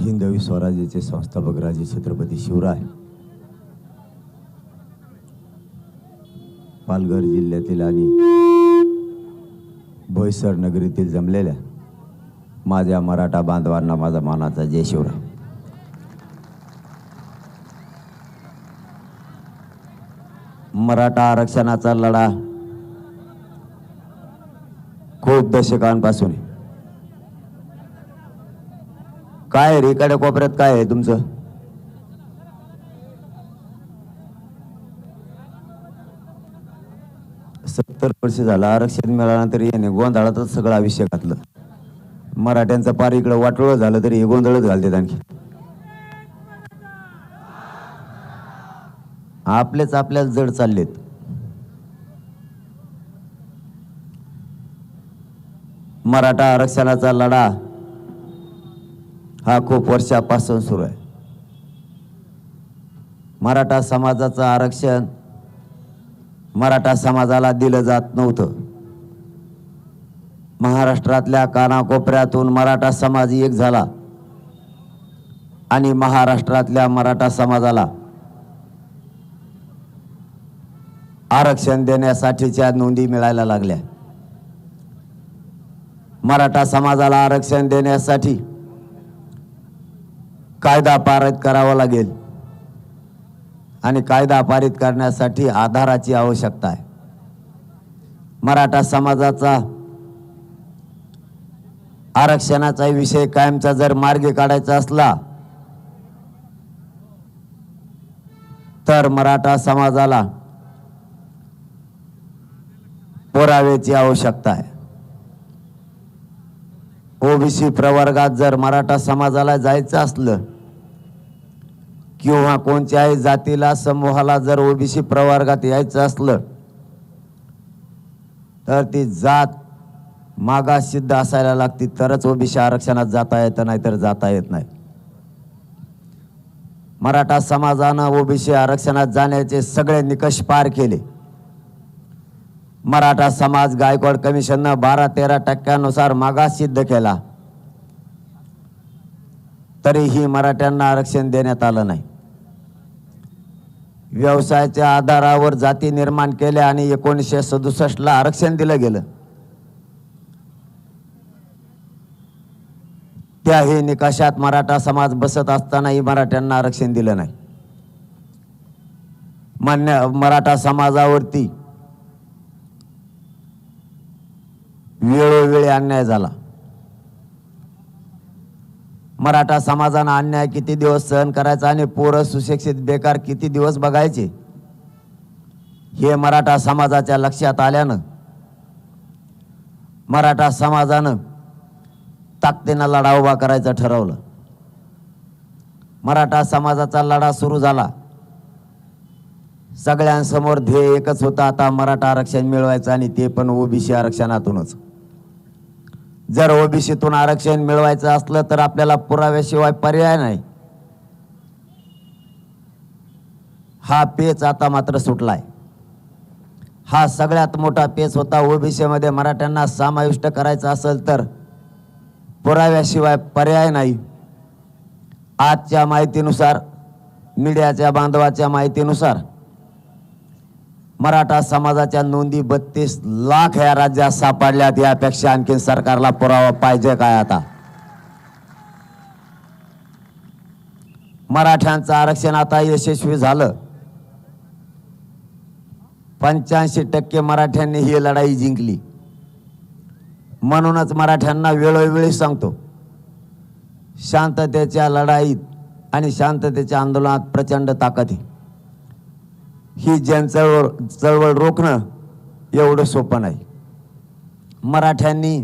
हिंदवी स्वराज्याचे संस्थापक राजे छत्रपती शिवराय पालघर जिल्ह्यातील आणि बोईसर नगरीतील जमलेल्या माझ्या मराठा बांधवांना माझा मानाचा जय शिवराय. मराठा आरक्षणाचा लढा खूप दशकांपासून आहे. काय रेकडे कोपऱ्यात काय आहे तुमचं? सत्तर वर्ष झालं आरक्षण मिळाल्यानंतर याने गोंधळातच सगळं आयुष्य घातलं. मराठ्यांचं पार इकडं वाटोळं झालं तरी हे गोंधळच घालतात. आणखी आपलेच आपल्याला जड चाललेत. मराठा आरक्षणाचा लढा हा खूप वर्षापासून सुरू आहे. मराठा समाजाचं आरक्षण मराठा समाजाला दिलं जात नव्हतं. महाराष्ट्रातल्या कानाकोपऱ्यातून मराठा समाज एक झाला आणि महाराष्ट्रातल्या मराठा समाजाला आरक्षण देण्यासाठीच्या नोंदी मिळायला लागल्या. मराठा समाजाला आरक्षण देण्यासाठी कायदा पारित करावा लागेल आणि कायदा पारित करण्यासाठी आधाराची आवश्यकता आहे. मराठा समाजाचा आरक्षणाचा विषय कायमचा जर मार्गी काढायचा असला तर मराठा समाजाला पुराव्याची आवश्यकता आहे. ओबीसी प्रवर्गात जर मराठा समाजाला जायचं असलं किंवा कोणत्याही जातीला समूहाला जर ओबीसी प्रवर्गात यायचं असलं तर ती जात मागास सिद्ध असायला लागती, तरच ओबीसी आरक्षणात जाता येतं, नाही तर जाता येत नाही. मराठा समाजानं ओबीसी आरक्षणात जाण्याचे सगळे निकष पार केले. मराठा समाज गायकवाड कमिशननं 12-13% मागास सिद्ध केला, तरीही मराठ्यांना आरक्षण देण्यात आलं नाही. व्यवसायाच्या आधारावर जाती निर्माण केल्या आणि 1967 आरक्षण दिलं गेलं. त्याही निकषात मराठा समाज बसत असतानाही मराठ्यांना आरक्षण दिलं नाही. मराठा समाजावरती वेळोवेळी अन्याय झाला. मराठा समाजानं अन्याय किती दिवस सहन करायचा आणि पोरं सुशिक्षित बेकार किती दिवस बघायचे हे मराठा समाजाच्या लक्षात आल्यानं मराठा समाजानं ताकदीनं लढा उभा करायचं ठरवलं. मराठा समाजाचा लढा सुरू झाला. सगळ्यांसमोर ध्येय एकच होतं, आता मराठा आरक्षण मिळवायचं आणि ते पण ओबीसी आरक्षणातूनच. जर ओबीसीतून आरक्षण मिळवायचं असलं तर आपल्याला पुराव्याशिवाय पर्याय नाही. हा पेच आता मात्र सुटलाय. हा सगळ्यात मोठा पेच होता. ओबीसी मध्ये मराठ्यांना समाविष्ट करायचं असेल तर पुराव्याशिवाय पर्याय नाही. आजच्या माहितीनुसार, मीडियाच्या बांधवाच्या माहितीनुसार मराठा समाजाच्या नोंदी 32 लाख या राज्यात सापडल्यात. यापेक्षा आणखी सरकारला पुरावा पाहिजे काय? आता मराठ्यांचं आरक्षण आता यशस्वी झालं. 85% मराठ्यांनी ही लढाई जिंकली. म्हणूनच मराठ्यांना वेळोवेळी सांगतो, शांततेच्या लढाईत आणि शांततेच्या आंदोलनात प्रचंड ताकद आहे. ही चळवळ रोखणं एवढं सोपं नाही. मराठ्यांनी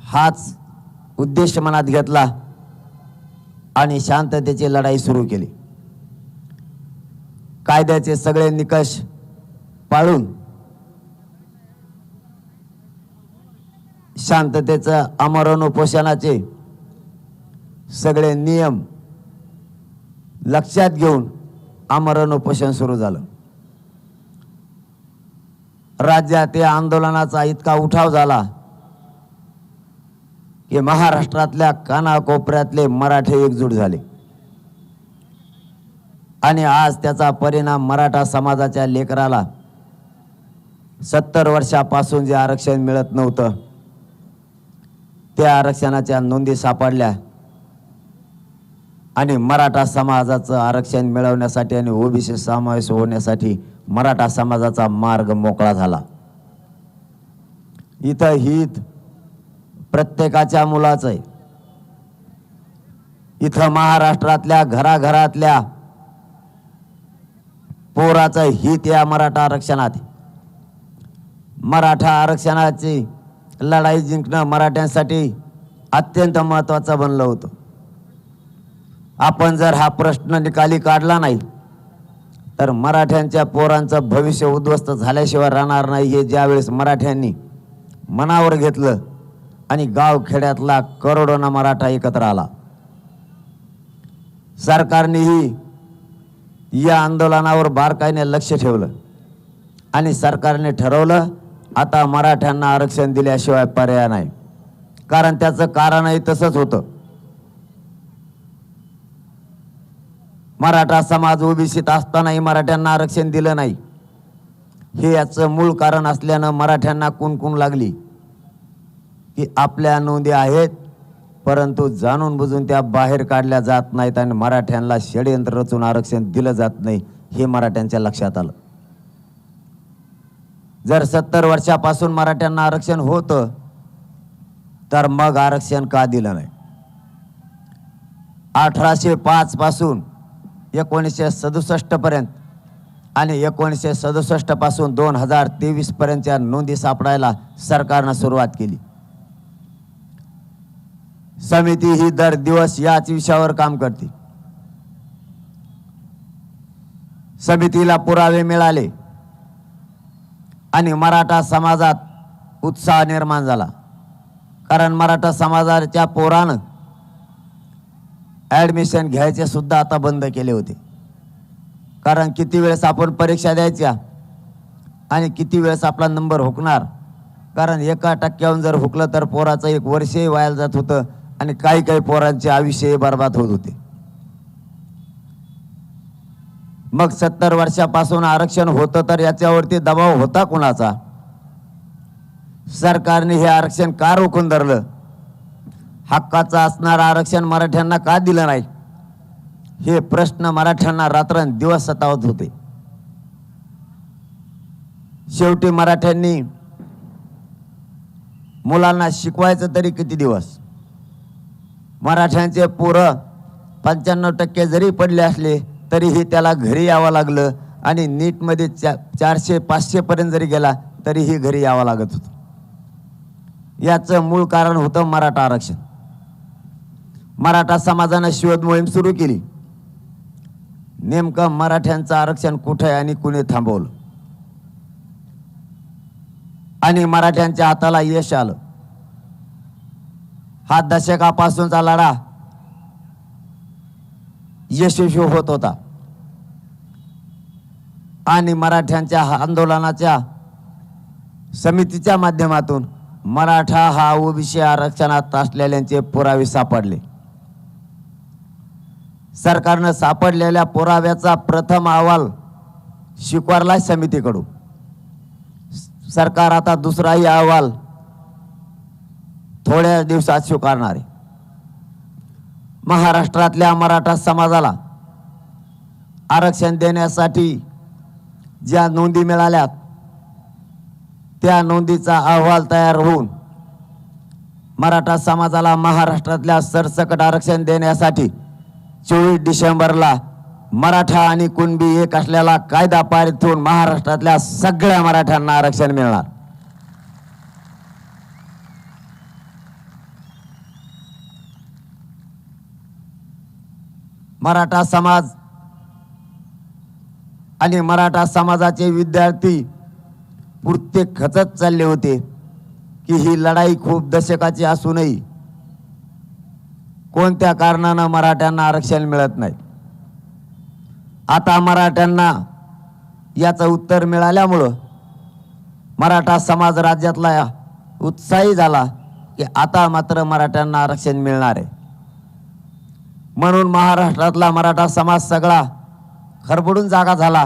हाच उद्देश मनात घेतला आणि शांततेची लढाई सुरू केली. कायद्याचे सगळे निकष पाळून शांततेचं आमरण उपोषणाचे सगळे नियम लक्षात घेऊन आमरण उपोषण सुरू झालं. राज्यात या आंदोलनाचा इतका उठाव झाला की महाराष्ट्रातल्या कानाकोपऱ्यातले मराठे एकजूट झाले आणि आज त्याचा परिणाम मराठा समाजाच्या लेकराला 70 वर्षापासून जे आरक्षण मिळत नव्हतं त्या आरक्षणाच्या नोंदी सापडल्या आणि मराठा समाजाचं आरक्षण मिळवण्यासाठी आणि ओबीसी समावेश होण्यासाठी मराठा समाजाचा मार्ग मोकळा झाला. इथं हित प्रत्येकाच्या मुलाचं आहे. इथं महाराष्ट्रातल्या घराघरातल्या पोराचं हित या मराठा आरक्षणात. मराठा आरक्षणाची लढाई जिंकणं मराठ्यांसाठी अत्यंत महत्त्वाचं बनलं होतं. आपण जर हा प्रश्न निकाली काढला नाही तर मराठ्यांच्या पोरांचं भविष्य उद्ध्वस्त झाल्याशिवाय राहणार नाही. हे ज्यावेळेस मराठ्यांनी मनावर घेतलं आणि गावखेड्यातला करोडोना मराठा एकत्र आला, सरकारनेही या आंदोलनावर बारकाईने लक्ष ठेवलं आणि सरकारने ठरवलं आता मराठ्यांना आरक्षण दिल्याशिवाय पर्याय नाही. कारण त्याचं कारणही तसंच होतं. मराठा समाज ओबीसीत असतानाही मराठ्यांना आरक्षण दिलं नाही. हे याचं मूळ कारण असल्यानं मराठ्यांना कुणकुण लागली की आपल्या नोंदी आहेत परंतु जाणून बुजून त्या बाहेर काढल्या जात नाहीत आणि मराठ्यांना षडयंत्र रचून आरक्षण दिलं जात नाही. हे मराठ्यांच्या लक्षात आलं. जर 70 वर्षापासून मराठ्यांना आरक्षण होतं तर मग आरक्षण का दिलं नाही? 1805 पासून 1967 पर्यंत आणि 1967 पासून 2023 पर्यंतच्या नोंदी सापडायला सरकारनं सुरुवात केली. समिती ही दर दिवस याच विषयावर काम करते. समितीला पुरावे मिळाले आणि मराठा समाजात उत्साह निर्माण झाला. कारण मराठा समाजाच्या पोरानं ॲडमिशन घ्यायचे सुद्धा आता बंद केले होते. कारण किती वेळेस आपण परीक्षा द्यायच्या आणि किती वेळेस आपला नंबर हुकणार. कारण 1% जर हुकलं तर पोराचं 1 वर्षही वाया जात होतं आणि काही काही पोरांचे आयुष्यही बर्बाद होत होते. मग 70 वर्षापासून आरक्षण होतं तर याच्यावरती दबाव होता कुणाचा? सरकारने हे आरक्षण का रोखून धरलं? हक्काचं असणारं आरक्षण मराठ्यांना का दिलं नाही? हे प्रश्न मराठ्यांना रात्रंदिवस सतावत होते. शेवटी मराठ्यांनी मुलांना शिकवायचं तरी किती दिवस? मराठ्यांचे पोरं 95% जरी पडले असले तरीही त्याला घरी यावं लागलं आणि नीटमध्ये 400-500 पर्यंत जरी गेला तरीही घरी यावं लागत होतं. याचं मूळ कारण होतं मराठा आरक्षण. मराठा समाजानं शोध मोहीम सुरू केली. नेमकं मराठ्यांचं आरक्षण कुठे आणि कुणी थांबवलं आणि मराठ्यांच्या हाताला यश आलं. हा दशकापासूनचा लढा यशस्वी होत होता आणि मराठ्यांच्या आंदोलनाच्या समितीच्या माध्यमातून मराठा हा ओबीसी आरक्षणात असलेल्यांचे पुरावे सापडले. सरकारनं सापडलेल्या पुराव्याचा प्रथम अहवाल स्वीकारला समितीकडून. सरकार आता दुसराही अहवाल थोड्या दिवसात स्वीकारणार आहे. महाराष्ट्रातल्या मराठा समाजाला आरक्षण देण्यासाठी ज्या नोंदी मिळाल्यात त्या नोंदीचा अहवाल तयार होऊन मराठा समाजाला महाराष्ट्रातल्या सरसकट आरक्षण देण्यासाठी 24 डिसेंबरला मराठा आणि कुणबी एक असलेला कायदा पारित होऊन महाराष्ट्रातल्या सगळ्या मराठ्यांना आरक्षण मिळणार. मराठा समाज आणि मराठा समाजाचे विद्यार्थी पुरते खचत चालले होते की ही लढाई खूप दशकाची असूनही कोणत्या कारणानं मराठ्यांना आरक्षण मिळत नाही. आता मराठ्यांना याचं उत्तर मिळाल्यामुळं मराठा समाज राज्यातला उत्साही झाला की आता मात्र मराठ्यांना आरक्षण मिळणार आहे. म्हणून महाराष्ट्रातला मराठा समाज सगळा खरबडून जागा झाला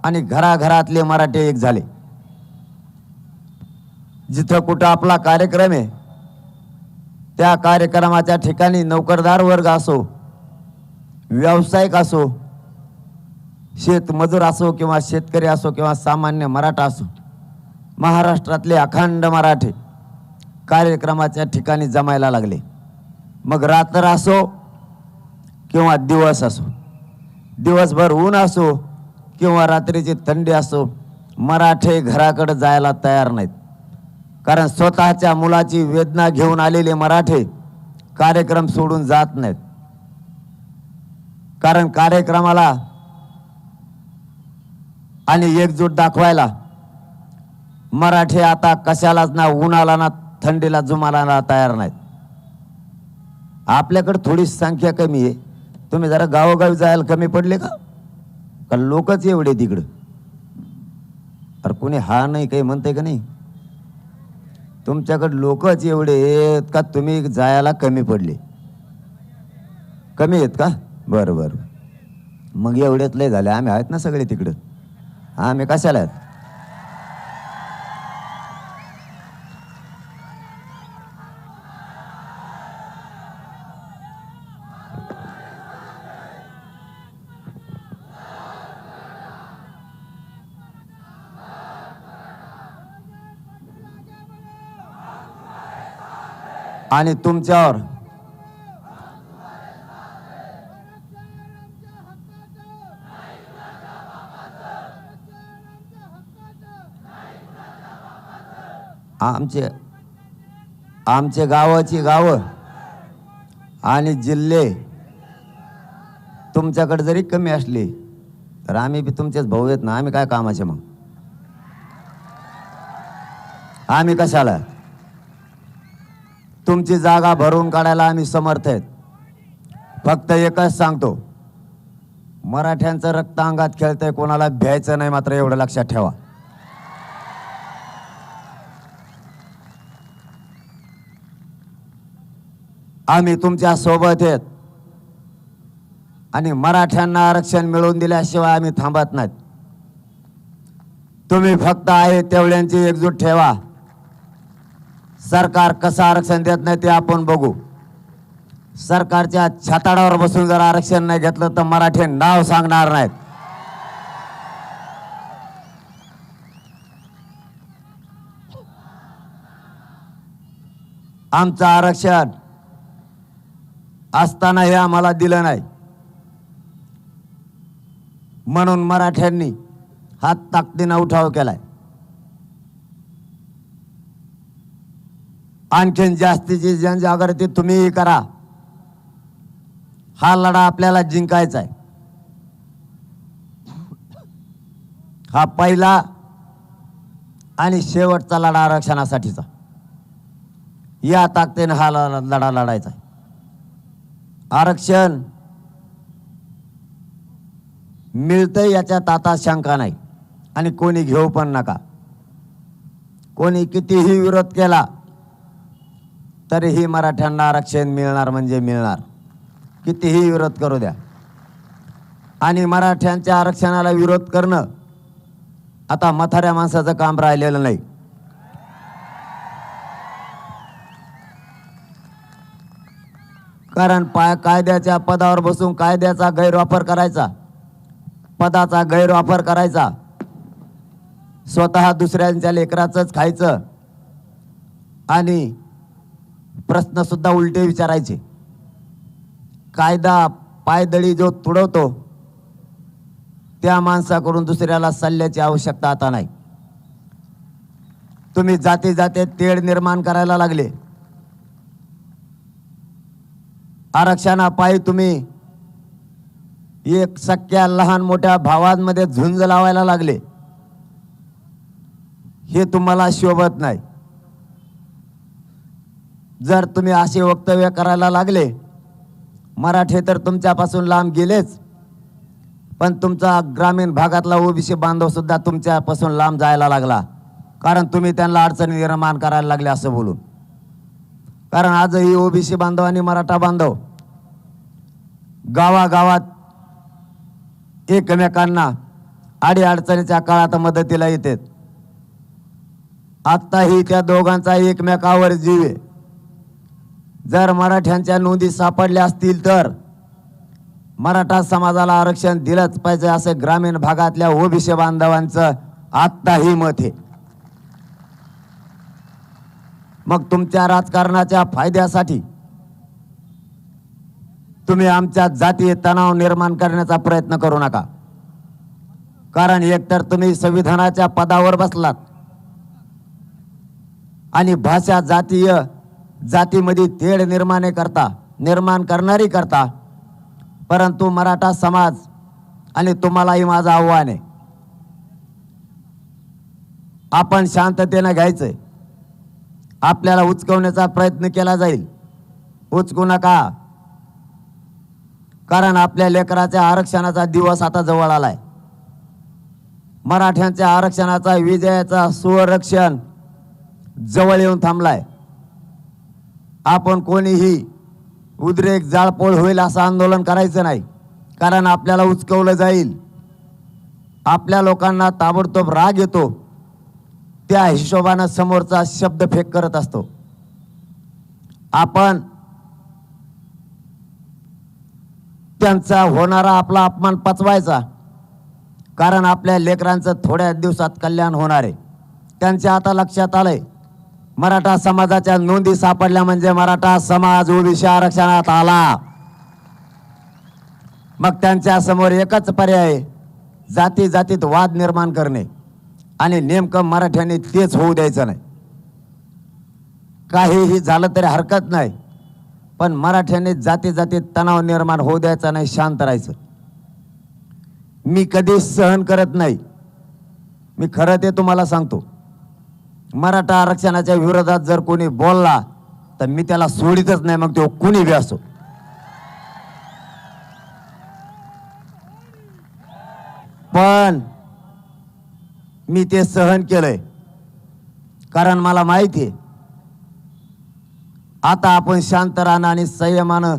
आणि घराघरातले मराठे एक झाले. जिथं कुठं आपला कार्यक्रम आहे त्या कार्यक्रमाच्या ठिकाणी नोकरदार वर्ग असो, व्यावसायिक असो, शेतमजूर असो किंवा शेतकरी असो किंवा सामान्य मराठा असो, महाराष्ट्रातले अखंड मराठे कार्यक्रमाच्या ठिकाणी जमायला लागले. मग रात्र असो किंवा दिवस असो, दिवसभर ऊन असो किंवा रात्रीची थंडी असो, मराठे घराकडे जायला तयार नाहीत. कारण स्वतःच्या मुलाची वेदना घेऊन आलेले मराठे कार्यक्रम सोडून जात नाहीत. कारण कार्यक्रमाला आणि एकजूट दाखवायला मराठे आता कशालाच ना उन्हाला ना थंडीला जुमाला तयार नाहीत. आपल्याकडे थोडी संख्या कमी आहे. तुम्ही जरा गावोगावी जायला कमी पडले का लोकच एवढे तिकडं? अरे कोणी हा नाही काही म्हणते का नाही? तुमच्याकडे लोकच एवढे आहेत का तुम्ही जायला कमी पडले? कमी आहेत का? बरं बरं, मग एवढेच लय झाले. आम्ही आहेत ना सगळे तिकडं, आम्ही कशाला आहेत? आणि तुमच्यावर आमचे गावाची गावं आणि जिल्हे तुमच्याकडे जरी कमी असले तर आम्ही बी तुमचेच भाऊ आहेत ना. आम्ही काय कामाचे मग? आम्ही कशाला? तुमची जागा भरून काढायला आम्ही समर्थ आहेत. फक्त एकच सांगतो, मराठ्यांचं रक्त अंगात खेळतंय, कोणाला भ्यायचं नाही मात्र, एवढं लक्षात ठेवा. आम्ही तुमच्या सोबत आहेत आणि मराठ्यांना आरक्षण मिळवून दिल्याशिवाय आम्ही थांबत नाहीत. तुम्ही फक्त आहे तेवढ्यांची एकजूट ठेवा. सरकार कसं आरक्षण देत नाही ते आपण बघू. सरकारच्या छाताडावर बसून जर आरक्षण नाही घेतलं तर मराठी नाव सांगणार नाहीत. आमचं आरक्षण असताना हे आम्हाला दिलं नाही म्हणून मराठ्यांनी हात ताकदीनं उठाव केलाय. आणखीन जास्तीची जनजागृती तुम्हीही करा. हा लढा आपल्याला जिंकायचा आहे. हा पहिला आणि शेवटचा लढा आरक्षणासाठीचा. या ताकदीने हा लढा लढायचा आहे. आरक्षण मिळतंय याच्यात आता शंका नाही आणि कोणी घेऊ पण नका. कोणी कितीही विरोध केला तरीही मराठ्यांना आरक्षण मिळणार म्हणजे मिळणार. कितीही विरोध करू द्या. आणि मराठ्यांच्या आरक्षणाला विरोध करणं आता म्हाताऱ्या माणसाचं काम राहिलेलं नाही. कारण कायद्याच्या पदावर बसून कायद्याचा गैरवापर करायचा, पदाचा गैरवापर करायचा, स्वतः दुसऱ्यांच्या लेकराचंच खायचं आणि प्रश्न सुद्धा उलटे विचारायचे. कायदा पायदळी जो तुडवतो त्या माणसाकडून दुसऱ्याला सल्ल्याची आवश्यकता आता नाही. तुम्ही जाती जाते तेढ निर्माण करायला लागले. आरक्षणापायी तुम्ही एक सख्या लहान मोठ्या भावांमध्ये झुंज लावायला लागले. हे तुम्हाला शोभत नाही. जर तुम्ही असे वक्तव्य करायला लागले, मराठे तर तुमच्यापासून लांब गेलेच, पण तुमचा ग्रामीण भागातला ओबीसी बांधव सुद्धा तुमच्यापासून लांब जायला लागला. कारण तुम्ही त्यांना अडचणी निर्माण करायला लागले असं बोलून. कारण आजही ओबीसी बांधव आणि मराठा बांधव गावागावात एकमेकांना अडीअडचणीच्या काळात मदतीला येतात. आत्ताही त्या दोघांचा एकमेकावर जीव आहे. जर मराठ्यांच्या नोंदी सापडल्या असतील तर मराठा समाजाला आरक्षण दिलंच पाहिजे असे ग्रामीण भागातल्या ओबीसी बांधवांचं आत्ताही मत आहे. मग तुमच्या राजकारणाच्या फायद्यासाठी तुम्ही आमच्या जातीय तणाव निर्माण करण्याचा प्रयत्न करू नका. कारण एकतर तुम्ही संविधानाच्या पदावर बसलात आणि भाषा जातीमध्ये तेढ निर्माण करणारी करता. परंतु मराठा समाज आणि तुम्हालाही माझं आव्हान आहे, आपण शांततेने घ्यायचंय. आपल्याला उचकवण्याचा प्रयत्न केला जाईल, उचकू नका. कारण आपल्या लेकराच्या आरक्षणाचा दिवस आता जवळ आलाय. मराठ्यांच्या आरक्षणाचा विजयाचा सुरक्षण जवळ येऊन थांबलाय. आपण कोणीही उद्रेक जाळपोळ होईल असं आंदोलन करायचं नाही. कारण आपल्याला उचकवलं जाईल. आपल्या लोकांना ताबडतोब राग येतो, त्या हिशोबानं समोरचा शब्द फेक करत असतो. आपण त्यांचा होणारा आपला अपमान पचवायचा. कारण आपल्या लेकरांचं थोड्या दिवसात कल्याण होणार आहे. त्यांच्या आता लक्षात आलंय मराठा समाजाच्या नोंदी सापडल्या म्हणजे मराठा समाज ओबीसी आरक्षणात आला. मग त्यांच्या समोर एकच पर्याय, जातीत वाद निर्माण करणे. आणि नेमकं मराठ्यांनी तेच होऊ द्यायचं नाही. काहीही झालं तरी हरकत नाही, पण मराठ्यांनी जातीत तणाव निर्माण होऊ द्यायचा नाही, शांत राहायचं. मी कधीच सहन करत नाही. मी खरं ते तुम्हाला सांगतो, मराठा आरक्षणाच्या विरोधात जर कोणी बोलला तर मी त्याला सोडीतच नाही, मग तो कुणी बी असो. पण मी ते सहन केलंय, कारण मला माहिती आहे आता आपण शांत राहणं आणि संयमानं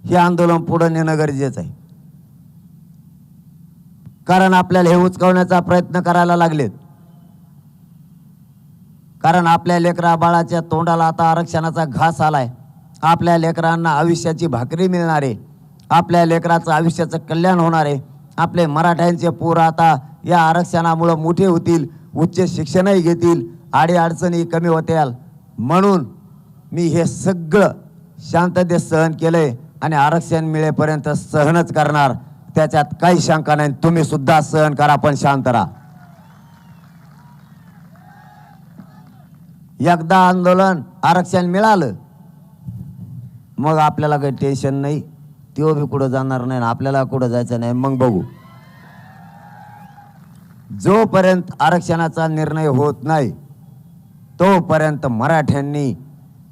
हे आंदोलन पुढे नेणं गरजेचं आहे. कारण आपल्याला हे उचकवण्याचा प्रयत्न करायला लागलेत. कारण आपल्या लेकरा बाळाच्या तोंडाला आता आरक्षणाचा घास आलाय. आपल्या लेकरांना आयुष्याची भाकरी मिळणार आहे. आपल्या लेकराचं आयुष्याचं कल्याण होणार आहे. आपले मराठ्यांचे पोर आता या आरक्षणामुळे मोठे होतील, उच्च शिक्षणही घेतील, अडीअडचणी कमी होतील. म्हणून मी हे सगळं शांततेत सहन केलंय आणि आरक्षण मिळेपर्यंत सहनच करणार. त्याच्यात काही शंका नाही. तुम्ही सुद्धा सहन करा, पण शांत राहा. एकदा आंदोलन आरक्षण मिळालं मग आपल्याला काही टेन्शन नाही. तो बी कुठं जाणार नाही, आपल्याला कुठं जायचं नाही. मग बघू. जोपर्यंत आरक्षणाचा निर्णय होत नाही तोपर्यंत मराठ्यांनी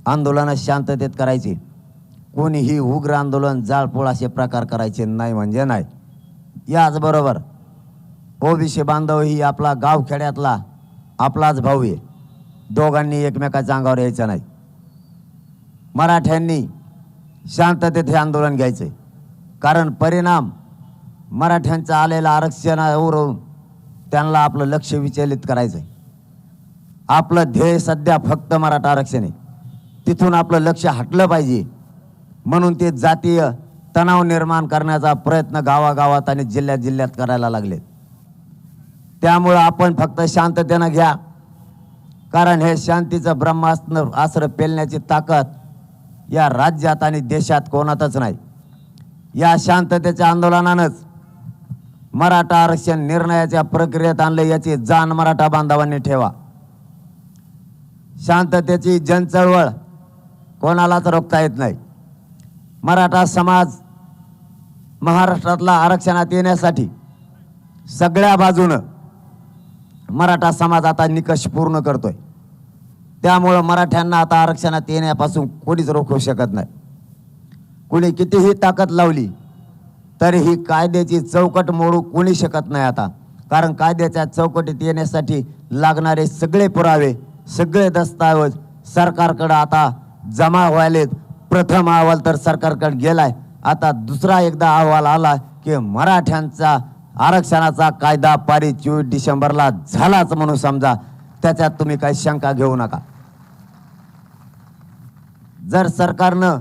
आंदोलन शांततेत करायचे. कोणीही उग्र आंदोलन, जाळपोळ असे प्रकार करायचे नाही म्हणजे नाही. याचबरोबर ओबीसी बांधव ही आपला गावखेड्यातला आपलाच भाऊ आहे. दोघांनी एकमेकाच्या अंगावर यायचं नाही. मराठ्यांनी शांततेत हे आंदोलन घ्यायचंय. कारण परिणाम मराठ्यांचं आलेलं आरक्षणावरून त्यांना आपलं लक्ष विचलित करायचंय. आपलं ध्येय सध्या फक्त मराठा आरक्षण आहे. तिथून आपलं लक्ष हटलं पाहिजे. म्हणून ते जातीय तणाव निर्माण करण्याचा प्रयत्न गावागावात आणि जिल्ह्यात करायला लागलेत. त्यामुळं आपण फक्त शांततेनं घ्या. कारण हे शांतीचं ब्रह्मास्त्र पेलण्याची ताकद या राज्यात आणि देशात कोणातच नाही. या शांततेच्या आंदोलनानंच मराठा आरक्षण निर्णयाच्या प्रक्रियेत आणले याची जाण मराठा बांधवांनी ठेवा. शांततेची जनचळवळ कोणालाच रोखता येत नाही. मराठा समाज महाराष्ट्रातला आरक्षणात येण्यासाठी सगळ्या बाजूनं मराठा समाज आता निकष पूर्ण करतोय. त्यामुळं मराठ्यांना आता आरक्षणात येण्यापासून कोणीच रोखू शकत नाही. कोणी कितीही ताकद लावली तरीही कायद्याची चौकट मोडू कोणी शकत नाही आता. कारण कायद्याच्या चौकटीत येण्यासाठी लागणारे सगळे पुरावे, सगळे दस्तावेज सरकारकडे आता जमा व्हायलेत. प्रथम अहवाल तर सरकारकडे गेलाय, आता दुसरा एकदा अहवाल आला की मराठ्यांचा आरक्षणाचा कायदा पारित 24 डिसेंबरला झालाच म्हणून समजा. त्याच्यात तुम्ही काही शंका घेऊ नका. जर सरकारनं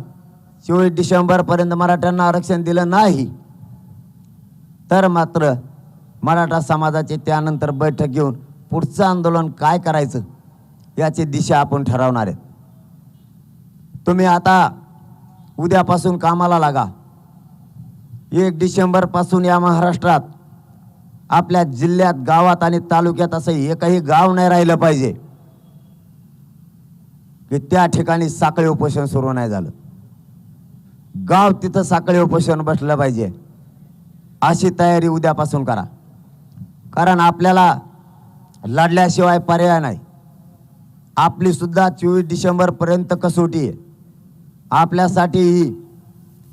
24 डिसेंबर पर्यंत मराठ्यांना आरक्षण दिलं नाही तर मात्र मराठा समाजाचे त्यानंतर बैठक घेऊन पुढचं आंदोलन काय करायचं याची दिशा आपण ठरवणार आहेत. तुम्ही आता उद्यापासून कामाला लागा. 1 डिसेंबर पासून या महाराष्ट्रात आपल्या जिल्ह्यात, गावात आणि तालुक्यात असं एकही गाव नाही राहिलं पाहिजे की त्या ठिकाणी साखळी उपोषण सुरू नाही झालं. गाव तिथं साखळी उपोषण बसलं पाहिजे. अशी तयारी उद्यापासून करा, कारण आपल्याला लढल्याशिवाय पर्याय नाही. आपली सुद्धा 24 डिसेंबर पर्यंत कसोटी आहे. आपल्यासाठी ही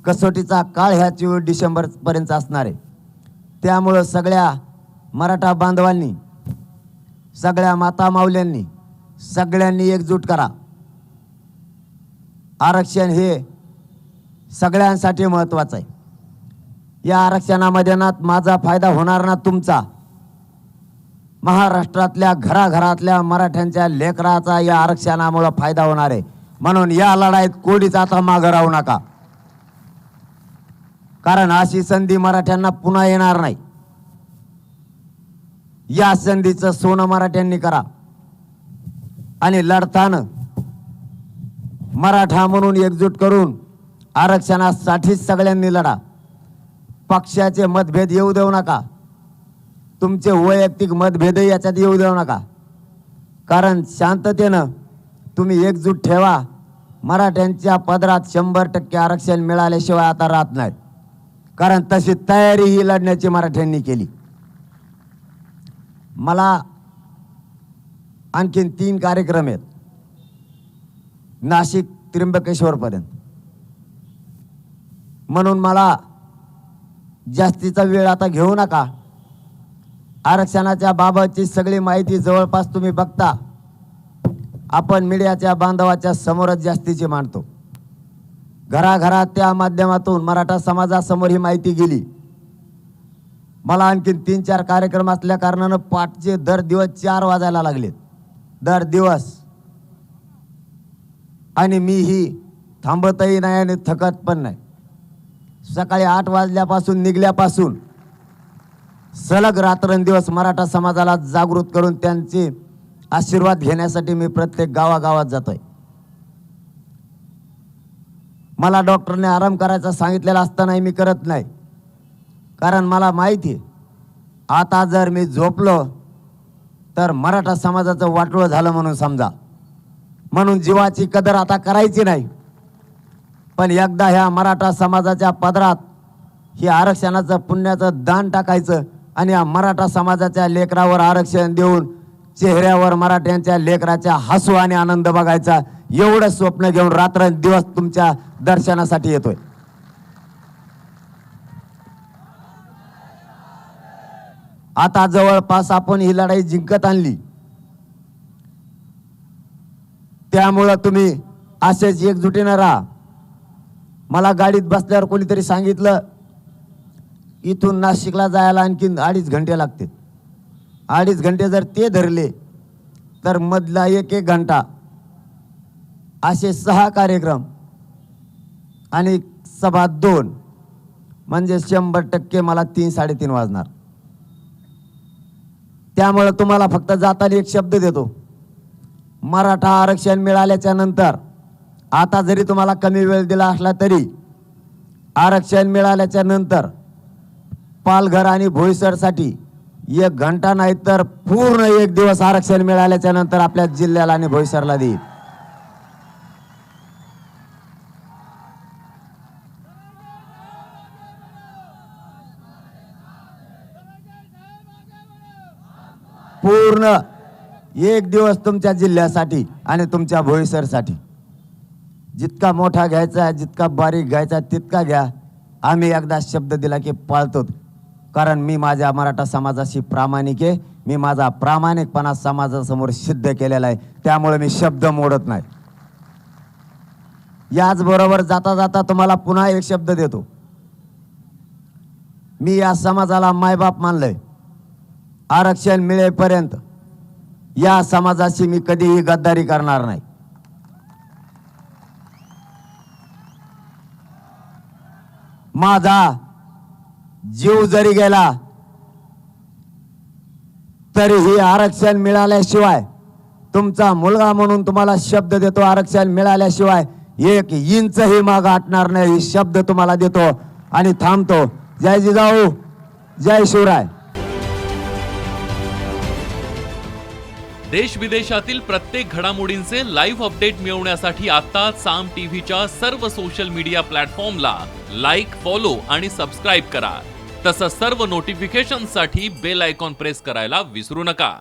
कसोटीचा काळ ह्या 24 डिसेंबर पर्यंत असणार आहे. त्यामुळं सगळ्या मराठा बांधवांनी, सगळ्या माता माऊल्यांनी, सगळ्यांनी एकजूट करा. आरक्षण हे सगळ्यांसाठी महत्त्वाचं आहे. या आरक्षणामध्ये ना माझा फायदा होणार ना तुमचा, महाराष्ट्रातल्या घराघरातल्या मराठ्यांच्या लेकराचा या आरक्षणामुळे फायदा होणार आहे. म्हणून या लढाईत कोणीच आता मागं राहू नका, कारण अशी संधी मराठ्यांना पुन्हा येणार नाही. या संधीचं सोनं मराठ्यांनी करा आणि लढताना मराठा म्हणून एकजूट करून आरक्षणासाठीच सगळ्यांनी लढा. पक्षाचे मतभेद येऊ देऊ नका, तुमचे वैयक्तिक मतभेद याच्यात येऊ देऊ नका, कारण शांततेनं तुम्ही एकजूट ठेवा. मराठ्यांच्या पदरात 100% आरक्षण मिळाल्याशिवाय आता राहत नाहीत, कारण तशी तयारी ही लढण्याची मराठ्यांनी केली. मला आणखीन 3 कार्यक्रम आहेत नाशिक त्र्यंबकेश्वर पर्यंत, म्हणून मला जास्तीचा वेळ आता घेऊ नका. आरक्षणाच्या बाबतची सगळी माहिती जवळपास तुम्ही बघता. आपण मीडियाच्या बांधवाच्या समोरच जास्तीची मांडतो. घराघरात त्या माध्यमातून मराठा समाजासमोर ही माहिती गेली. मला आणखीन 3-4 कार्यक्रम असल्या कारणानं पाठचे दर दिवस 4 वाजायला लागलेत, दर दिवस. आणि मी ही थांबतही नाही आणि थकत पण नाही. सकाळी 8 वाजल्यापासून निघल्यापासून सलग रात्रंदिवस मराठा समाजाला जागृत करून त्यांचे आशीर्वाद घेण्यासाठी मी प्रत्येक गावागावात जातोय. मला डॉक्टरने आराम करायचा सांगितलेला असतानाही मी करत नाही, कारण मला माहिती आहे आता जर मी झोपलो तर मराठा समाजाचं वाटोळं झालं म्हणून समजा. म्हणून जीवाची कदर आता करायची नाही, पण एकदा ह्या मराठा समाजाच्या पदरात ही आरक्षणाचं पुण्याचं दान टाकायचं आणि या मराठा समाजाच्या लेकरावर आरक्षण देऊन चेहऱ्यावर मराठ्यांच्या लेकराच्या हसू आणि आनंद बघायचा, एवढं स्वप्न घेऊन रात्रंदिवस तुमच्या दर्शनासाठी येतोय. आता जवळपास आपण ही लढाई जिंकत आणली. त्यामुळं तुम्ही असेच एकजुटीनं राहा. मला गाडीत बसल्यावर कोणीतरी सांगितलं इथून नाशिकला जायला आणखीन 2.5 घंटे लागतील. 2.5 घंटे जर ते धरले तर मधला 1-1 घंटा असे 6 कार्यक्रम आणि सभा 2 म्हणजे 100% मला 3-3:30 वाजणार. त्यामुळे तुम्हाला फक्त जाताना एक शब्द देतो, मराठा आरक्षण मिळाल्याच्या नंतर आता जरी तुम्हाला कमी वेळ दिला असला तरी आरक्षण मिळाल्याच्या नंतर पालघर आणि भोईसरसाठी 1 घंटा नाही तर पूर्ण 1 दिवस आरक्षण मिळाल्याच्या नंतर आपल्या जिल्ह्याला आणि भोईसरला देईल. पूर्ण 1 दिवस तुमच्या जिल्ह्यासाठी आणि तुमच्या भोईसरसाठी. जितका मोठा घ्यायचा, जितका बारीक घ्यायचा तितका घ्या. आम्ही एकदा शब्द दिला की पाळतो, कारण मी माझ्या मराठा समाजाशी प्रामाणिक आहे. मी माझा प्रामाणिकपणा समाजासमोर सिद्ध केलेला आहे, त्यामुळे मी शब्द मोडत नाही. याचबरोबर जाता जाता तुम्हाला पुन्हा एक शब्द देतो, मी या समाजाला मायबाप मानलंय. आरक्षण मिळेपर्यंत या समाजाशी मी कधीही गद्दारी करणार नाही. माझा जीव जरी गेला तरीही आरक्षण मिळाल्याशिवाय, तुमचा मुलगा म्हणून तुम्हाला शब्द देतो, आरक्षण मिळाल्याशिवाय एक इंचही माग हटणार नाही, शब्द तुम्हाला देतो आणि थांबतो. जय जिजाऊ, जय शिवराय. देश विदेशातील प्रत्येक घडामोडींचे लाईव्ह अपडेट मिळवण्यासाठी आता साम टीव्हीच्या सर्व सोशल मीडिया प्लॅटफॉर्मला लाईक, फॉलो आणि सबस्क्राईब करा. तसंच सर्व नोटिफिकेशनसाठी बेल आयकॉन प्रेस करायला विसरू नका.